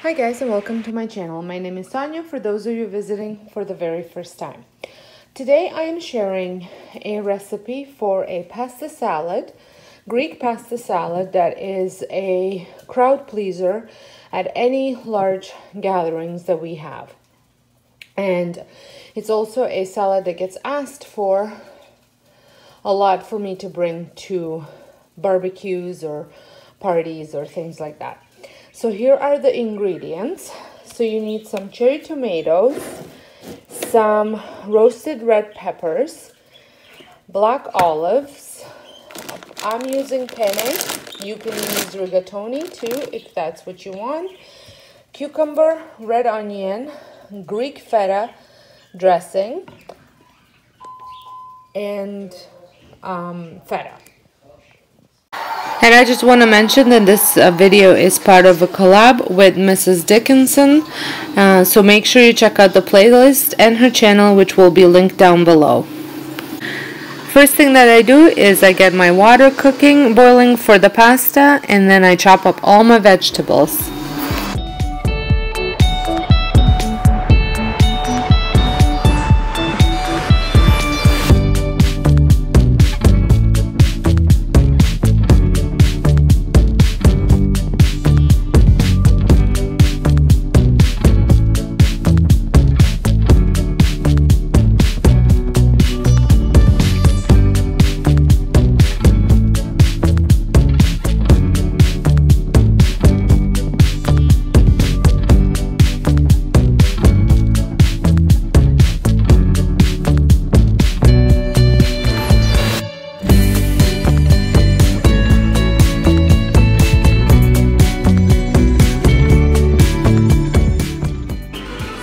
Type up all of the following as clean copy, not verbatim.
Hi guys, and welcome to my channel. My name is Tanya for those of you visiting for the very first time. Today I am sharing a recipe for a pasta salad, Greek pasta salad that is a crowd pleaser at any large gatherings that we have. And it's also a salad that gets asked for a lot for me to bring to barbecues or parties or things like that. So here are the ingredients. So you need some cherry tomatoes, some roasted red peppers, black olives. I'm using penne. You can use rigatoni too if that's what you want. Cucumber, red onion, Greek feta dressing, and feta. And I just want to mention that this video is part of a collab with Mrs. Dickinson, so make sure you check out the playlist and her channel, which will be linked down below. First thing that I do is I get my water boiling for the pasta, and then I chop up all my vegetables.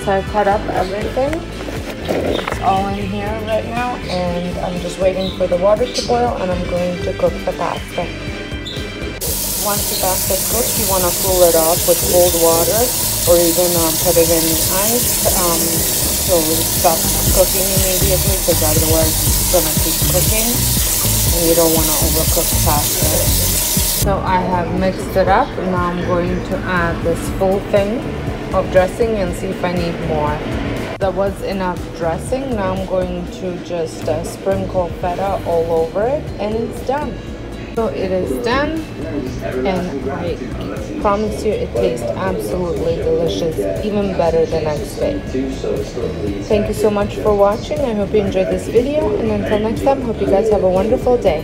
So I cut up everything. It's all in here right now, and I'm just waiting for the water to boil, and I'm going to cook the pasta. Once the pasta is cooked, you want to cool it off with cold water, or even put it in ice. So stop cooking immediately, because otherwise it's gonna keep cooking, and you don't want to overcook pasta. So I have mixed it up, and now I'm going to add this full thing of dressing and see if I need more. That was enough dressing. Now I'm going to just sprinkle feta all over it, and it's done. So it is done, and I promise you it tastes absolutely delicious, even better than I expected. Thank you so much for watching. I hope you enjoyed this video, and until next time, hope you guys have a wonderful day.